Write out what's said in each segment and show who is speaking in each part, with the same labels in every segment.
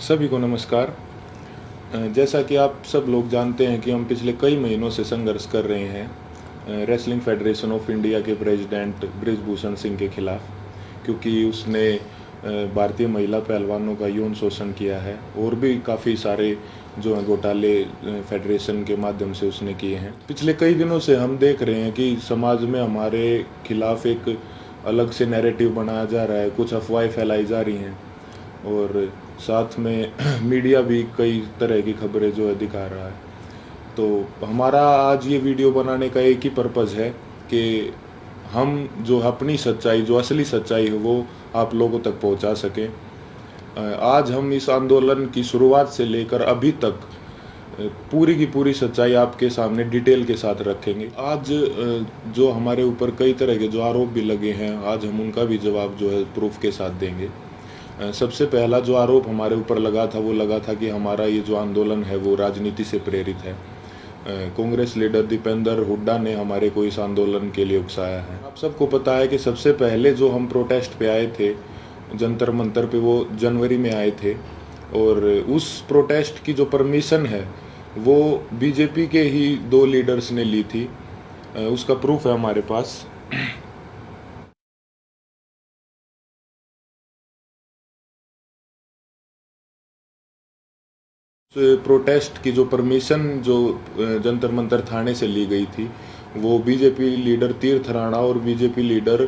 Speaker 1: सभी को नमस्कार। जैसा कि आप सब लोग जानते हैं कि हम पिछले कई महीनों से संघर्ष कर रहे हैं रेसलिंग फेडरेशन ऑफ इंडिया के प्रेसिडेंट बृजभूषण सिंह के खिलाफ, क्योंकि उसने भारतीय महिला पहलवानों का यौन शोषण किया है और भी काफ़ी सारे जो हैं घोटाले फेडरेशन के माध्यम से उसने किए हैं। पिछले कई दिनों से हम देख रहे हैं कि समाज में हमारे खिलाफ एक अलग से नैरेटिव बनाया जा रहा है, कुछ अफवाहें फैलाई जा रही हैं और साथ में मीडिया भी कई तरह की खबरें जो है दिखा रहा है। तो हमारा आज ये वीडियो बनाने का एक ही पर्पज़ है कि हम जो अपनी सच्चाई, जो असली सच्चाई है वो आप लोगों तक पहुंचा सकें। आज हम इस आंदोलन की शुरुआत से लेकर अभी तक पूरी की पूरी सच्चाई आपके सामने डिटेल के साथ रखेंगे। आज जो हमारे ऊपर कई तरह के जो आरोप भी लगे हैं, आज हम उनका भी जवाब जो है प्रूफ के साथ देंगे। सबसे पहला जो आरोप हमारे ऊपर लगा था वो लगा था कि हमारा ये जो आंदोलन है वो राजनीति से प्रेरित है। कांग्रेस लीडर दीपेंद्र हुड्डा ने हमारे को इस आंदोलन के लिए उकसाया है। आप सबको पता है कि सबसे पहले जो हम प्रोटेस्ट पे आए थे जंतर मंतर पे, वो जनवरी में आए थे और उस प्रोटेस्ट की जो परमिशन है वो बीजेपी के ही 2 लीडर्स ने ली थी। उसका प्रूफ है हमारे पास। प्रोटेस्ट की जो परमिशन जो जंतर मंतर थाने से ली गई थी वो बीजेपी लीडर तीर्थ राणा और बीजेपी लीडर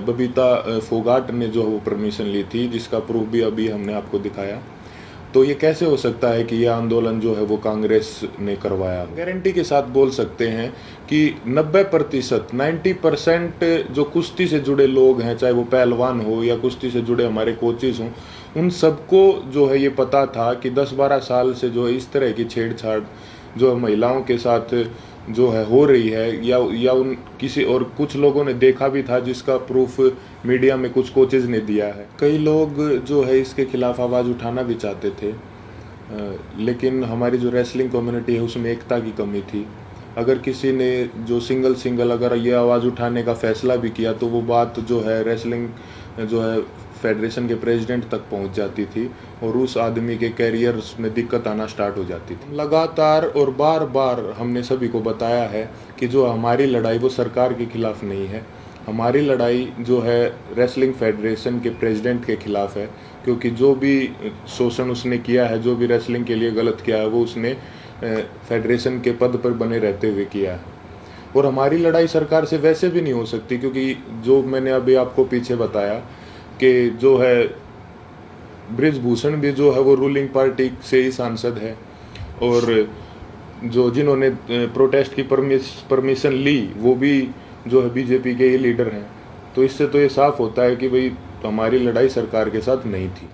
Speaker 1: बबीता फोगाट ने जो वो परमिशन ली थी, जिसका प्रूफ भी अभी हमने आपको दिखाया। तो ये कैसे हो सकता है कि ये आंदोलन जो है वो कांग्रेस ने करवाया? गारंटी के साथ बोल सकते हैं कि 90% 90% जो कुश्ती से जुड़े लोग हैं, चाहे वो पहलवान हो या कुश्ती से जुड़े हमारे कोचेस हों, उन सबको जो है ये पता था कि 10-12 साल से जो है इस तरह की छेड़छाड़ जो है महिलाओं के साथ जो है हो रही है, या उन किसी और कुछ लोगों ने देखा भी था, जिसका प्रूफ मीडिया में कुछ कोचेज ने दिया है। कई लोग जो है इसके खिलाफ आवाज़ उठाना भी चाहते थे, लेकिन हमारी जो रेसलिंग कम्युनिटी है उसमें एकता की कमी थी। अगर किसी ने जो सिंगल अगर ये आवाज़ उठाने का फैसला भी किया तो वो बात जो है रेसलिंग जो है फेडरेशन के प्रेसिडेंट तक पहुंच जाती थी और उस आदमी के कैरियर में दिक्कत आना स्टार्ट हो जाती थी। लगातार और बार बार हमने सभी को बताया है कि जो हमारी लड़ाई वो सरकार के खिलाफ नहीं है, हमारी लड़ाई जो है रेसलिंग फेडरेशन के प्रेसिडेंट के खिलाफ है, क्योंकि जो भी शोषण उसने किया है, जो भी रेसलिंग के लिए गलत किया है, वो उसने फेडरेशन के पद पर बने रहते हुए किया है। और हमारी लड़ाई सरकार से वैसे भी नहीं हो सकती, क्योंकि जो मैंने अभी आपको पीछे बताया कि जो है बृजभूषण भी जो है वो रूलिंग पार्टी से ही सांसद है और जो जिन्होंने प्रोटेस्ट की परमिशन ली वो भी जो है बीजेपी के ही लीडर हैं। तो इससे तो ये साफ होता है कि भाई हमारी लड़ाई सरकार के साथ नहीं थी।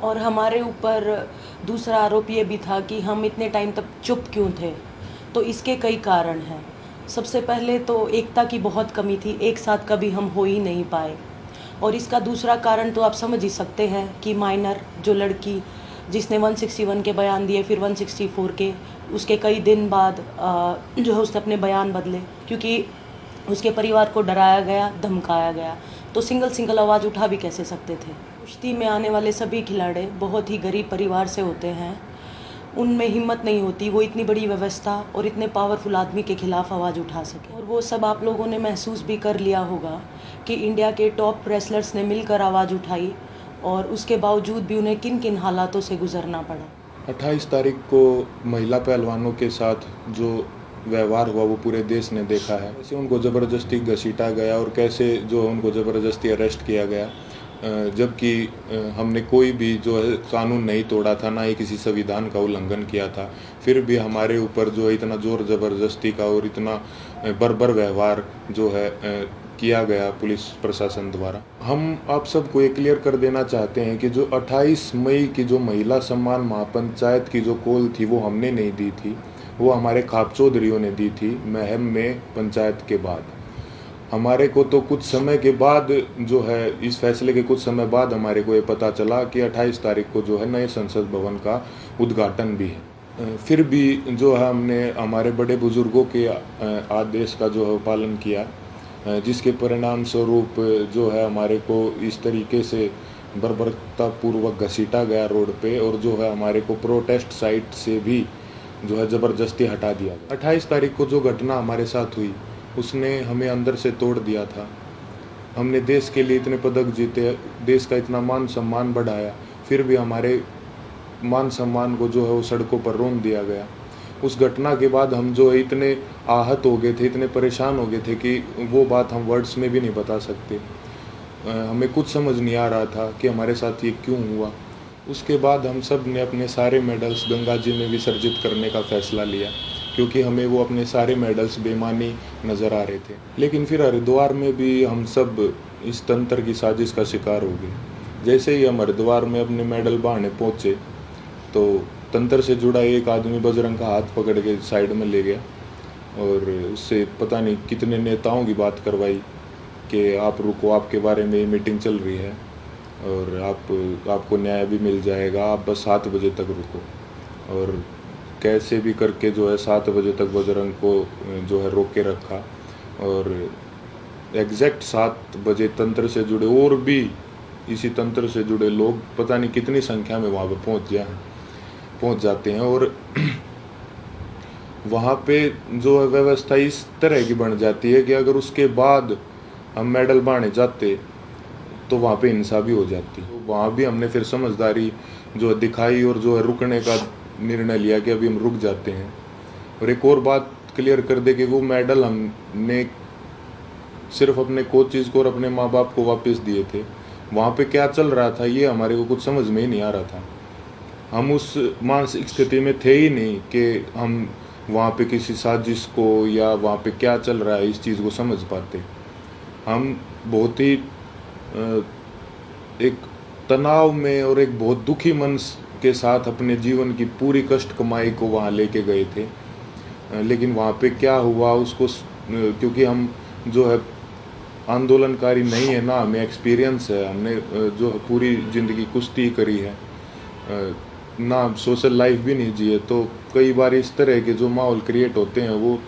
Speaker 2: और हमारे ऊपर दूसरा आरोप ये भी था कि हम इतने टाइम तक चुप क्यों थे। तो इसके कई कारण हैं। सबसे पहले तो एकता की बहुत कमी थी, एक साथ कभी हम हो ही नहीं पाए। और इसका दूसरा कारण तो आप समझ ही सकते हैं कि माइनर जो लड़की जिसने 161 के बयान दिए, फिर 164 के, उसके कई दिन बाद जो है उसने अपने बयान बदले, क्योंकि उसके परिवार को डराया गया, धमकाया गया। तो सिंगल आवाज़ उठा भी कैसे सकते थे। कुश्ती में आने वाले सभी खिलाड़ी बहुत ही गरीब परिवार से होते हैं, उनमें हिम्मत नहीं होती वो इतनी बड़ी व्यवस्था और इतने पावरफुल आदमी के खिलाफ आवाज़ उठा सके। और वो सब आप लोगों ने महसूस भी कर लिया होगा कि इंडिया के टॉप रेसलर्स ने मिलकर आवाज़ उठाई और उसके बावजूद भी उन्हें किन किन हालातों से गुजरना पड़ा।
Speaker 1: 28 तारीख को महिला पहलवानों के साथ जो व्यवहार हुआ वो पूरे देश ने देखा है। कैसे उनको ज़बरदस्ती घसीटा गया और कैसे जो उनको ज़बरदस्ती अरेस्ट किया गया, जबकि हमने कोई भी जो है कानून नहीं तोड़ा था, ना ही किसी संविधान का उल्लंघन किया था। फिर भी हमारे ऊपर जो है इतना ज़ोर ज़बरदस्ती का और इतना बर्बर व्यवहार जो है किया गया पुलिस प्रशासन द्वारा। हम आप सबको ये क्लियर कर देना चाहते हैं कि जो 28 मई की जो महिला सम्मान महापंचायत की जो कॉल थी वो हमने नहीं दी थी, वो हमारे खाप चौधरियों ने दी थी महम में पंचायत के बाद। हमारे को तो कुछ समय के बाद जो है इस फैसले के कुछ समय बाद हमारे को ये पता चला कि 28 तारीख को जो है नए संसद भवन का उद्घाटन भी है। फिर भी जो है हमने हमारे बड़े बुजुर्गों के आदेश का जो है पालन किया, जिसके परिणाम स्वरूप जो है हमारे को इस तरीके से बर्बरतापूर्वक घसीटा गया रोड पे, और जो है हमारे को प्रोटेस्ट साइट से भी जो है ज़बरदस्ती हटा दिया गया। 28 तारीख को जो घटना हमारे साथ हुई उसने हमें अंदर से तोड़ दिया था। हमने देश के लिए इतने पदक जीते, देश का इतना मान सम्मान बढ़ाया, फिर भी हमारे मान सम्मान को जो है वो सड़कों पर रोन दिया गया। उस घटना के बाद हम जो है इतने आहत हो गए थे, इतने परेशान हो गए थे कि वो बात हम वर्ड्स में भी नहीं बता सकते। हमें कुछ समझ नहीं आ रहा था कि हमारे साथ ये क्यों हुआ। उसके बाद हम सब ने अपने सारे मेडल्स गंगा जी में विसर्जित करने का फ़ैसला लिया, क्योंकि हमें वो अपने सारे मेडल्स बेमानी नज़र आ रहे थे। लेकिन फिर हरिद्वार में भी हम सब इस तंत्र की साजिश का शिकार हो गए। जैसे ही हम हरिद्वार में अपने मेडल बहाने पहुँचे तो तंत्र से जुड़ा एक आदमी बजरंग का हाथ पकड़ के साइड में ले गया और उससे पता नहीं कितने नेताओं की बात करवाई कि आप रुको, आपके बारे में मीटिंग चल रही है और आपको न्याय भी मिल जाएगा, आप बस 7 बजे तक रुको। और कैसे भी करके जो है 7 बजे तक बजरंग को जो है रोक के रखा, और एग्जैक्ट 7 बजे तंत्र से जुड़े और भी इसी तंत्र से जुड़े लोग पता नहीं कितनी संख्या में वहाँ पर पहुँच जाते हैं। और वहाँ पे जो है व्यवस्था इस तरह की बन जाती है कि अगर उसके बाद हम मेडल बांटे जाते तो वहाँ पे हिंसा भी हो जाती। तो वहाँ भी हमने फिर समझदारी जो है दिखाई और जो है रुकने का निर्णय लिया कि अभी हम रुक जाते हैं। और एक और बात क्लियर कर दे कि वो मेडल हमने सिर्फ अपने कोचेज़ को और अपने माँ बाप को वापस दिए थे। वहाँ पे क्या चल रहा था ये हमारे को कुछ समझ में ही नहीं आ रहा था। हम उस मानसिक स्थिति में थे ही नहीं कि हम वहाँ पे किसी साजिश को या वहाँ पे क्या चल रहा है इस चीज़ को समझ पाते। हम बहुत ही एक तनाव में और एक बहुत दुखी मन के साथ अपने जीवन की पूरी कष्ट कमाई को वहाँ लेके गए थे। लेकिन वहाँ पे क्या हुआ उसको क्योंकि हम जो है आंदोलनकारी नहीं है ना, हमें एक्सपीरियंस है, हमने जो है पूरी ज़िंदगी कुश्ती करी है ना, सोशल लाइफ भी नहीं जी है, तो कई बार इस तरह के जो माहौल क्रिएट होते हैं वो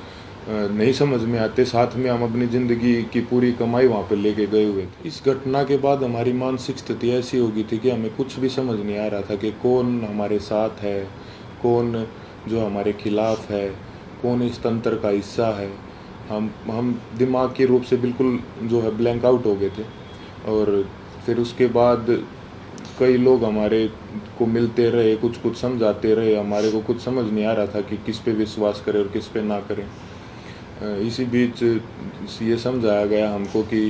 Speaker 1: नहीं समझ में आते। साथ में हम अपनी ज़िंदगी की पूरी कमाई वहाँ पे लेके गए हुए थे। इस घटना के बाद हमारी मानसिक स्थिति ऐसी हो गई थी कि हमें कुछ भी समझ नहीं आ रहा था कि कौन हमारे साथ है, कौन जो हमारे खिलाफ है, कौन इस तंत्र का हिस्सा है। हम दिमागी रूप से बिल्कुल जो है ब्लैंक आउट हो गए थे। और फिर उसके बाद कई लोग हमारे को मिलते रहे, कुछ समझाते रहे, हमारे को कुछ समझ नहीं आ रहा था कि किस पे विश्वास करें और किस पे ना करें। इसी बीच ये समझाया गया हमको कि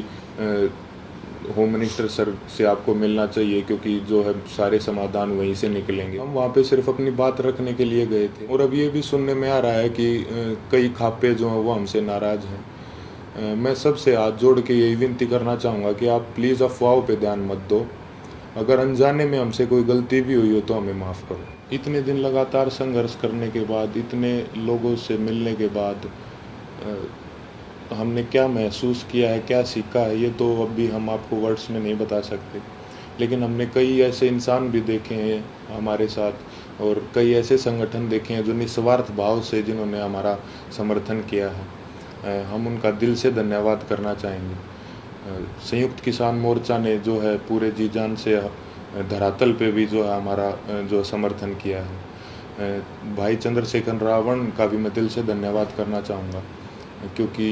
Speaker 1: होम मिनिस्टर सर से आपको मिलना चाहिए, क्योंकि जो है सारे समाधान वहीं से निकलेंगे। हम वहाँ पे सिर्फ अपनी बात रखने के लिए गए थे। और अब ये भी सुनने में आ रहा है कि कई खापे जो हैं वो हमसे नाराज़ हैं। मैं सबसे हाथ जोड़ के यही विनती करना चाहूँगा कि आप प्लीज़ अफवाहों पे ध्यान मत दो। अगर अनजाने में हमसे कोई गलती भी हुई हो तो हमें माफ़ करो। इतने दिन लगातार संघर्ष करने के बाद, इतने लोगों से मिलने के बाद हमने क्या महसूस किया है, क्या सीखा है, ये तो अभी हम आपको वर्ड्स में नहीं बता सकते। लेकिन हमने कई ऐसे इंसान भी देखे हैं हमारे साथ, और कई ऐसे संगठन देखे हैं जो निस्वार्थ भाव से जिन्होंने हमारा समर्थन किया है। हम उनका दिल से धन्यवाद करना चाहेंगे। संयुक्त किसान मोर्चा ने जो है पूरे जी जान से धरातल पे भी जो है हमारा जो समर्थन किया है। भाई चंद्रशेखर रावण का भी मैं दिल से धन्यवाद करना चाहूँगा, क्योंकि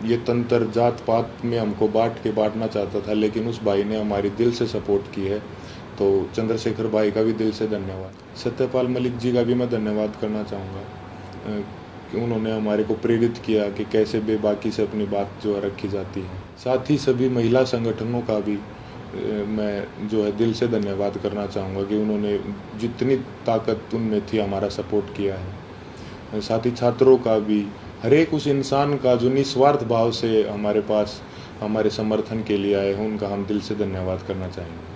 Speaker 1: ये तंत्र जात पात में हमको बांटना चाहता था, लेकिन उस भाई ने हमारी दिल से सपोर्ट की है। तो चंद्रशेखर भाई का भी दिल से धन्यवाद। सत्यपाल मलिक जी का भी मैं धन्यवाद करना चाहूँगा कि उन्होंने हमारे को प्रेरित किया कि कैसे बेबाकी से अपनी बात जो है रखी जाती है। साथ ही सभी महिला संगठनों का भी मैं जो है दिल से धन्यवाद करना चाहूँगा कि उन्होंने जितनी ताकत उनमें थी हमारा सपोर्ट किया है। साथ ही छात्रों का भी, हर एक उस इंसान का जो निस्वार्थ भाव से हमारे पास हमारे समर्थन के लिए आए हैं, उनका हम दिल से धन्यवाद करना चाहेंगे।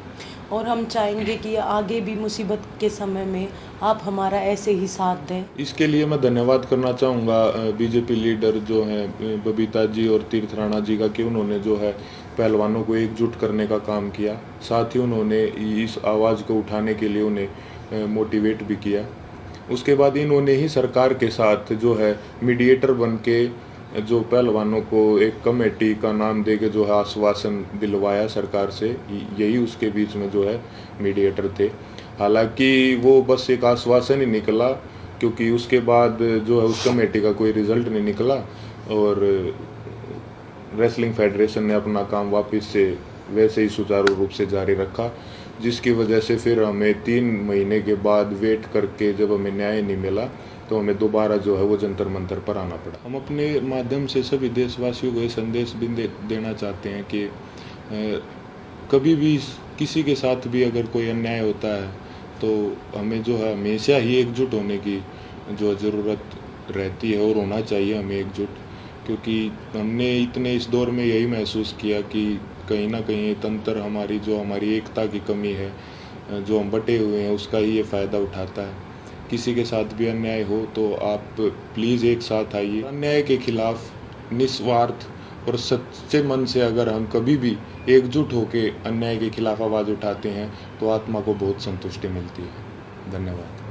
Speaker 2: और हम चाहेंगे कि आगे भी मुसीबत के समय में आप हमारा ऐसे ही साथ दें।
Speaker 1: इसके लिए मैं धन्यवाद करना चाहूँगा बीजेपी लीडर जो हैं बबीता जी और तीर्थ राणा जी का, कि उन्होंने जो है पहलवानों को एकजुट करने का काम किया। साथ ही उन्होंने इस आवाज़ को उठाने के लिए उन्हें मोटिवेट भी किया। उसके बाद इन्होंने ही सरकार के साथ जो है मीडिएटर बन के जो पहलवानों को एक कमेटी का नाम दे के जो है आश्वासन दिलवाया सरकार से, यही उसके बीच में जो है मीडिएटर थे। हालांकि वो बस एक आश्वासन ही निकला, क्योंकि उसके बाद जो है उस कमेटी का कोई रिजल्ट नहीं निकला और रेसलिंग फेडरेशन ने अपना काम वापस से वैसे ही सुचारू रूप से जारी रखा, जिसकी वजह से फिर हमें 3 महीने के बाद वेट करके जब हमें न्याय नहीं मिला तो हमें दोबारा जो है वो जंतर मंतर पर आना पड़ा। हम अपने माध्यम से सभी देशवासियों को ये संदेश भी देना चाहते हैं कि कभी भी किसी के साथ भी अगर कोई अन्याय होता है तो हमें जो है हमेशा ही एकजुट होने की जो ज़रूरत रहती है और होना चाहिए हमें एकजुट, क्योंकि हमने इतने इस दौर में यही महसूस किया कि कहीं ना कहीं तंत्र हमारी एकता की कमी है, जो हम बटे हुए हैं उसका ही ये फ़ायदा उठाता है। किसी के साथ भी अन्याय हो तो आप प्लीज़ एक साथ आइए। अन्याय के खिलाफ निस्वार्थ और सच्चे मन से अगर हम कभी भी एकजुट होकर अन्याय के खिलाफ आवाज़ उठाते हैं तो आत्मा को बहुत संतुष्टि मिलती है। धन्यवाद।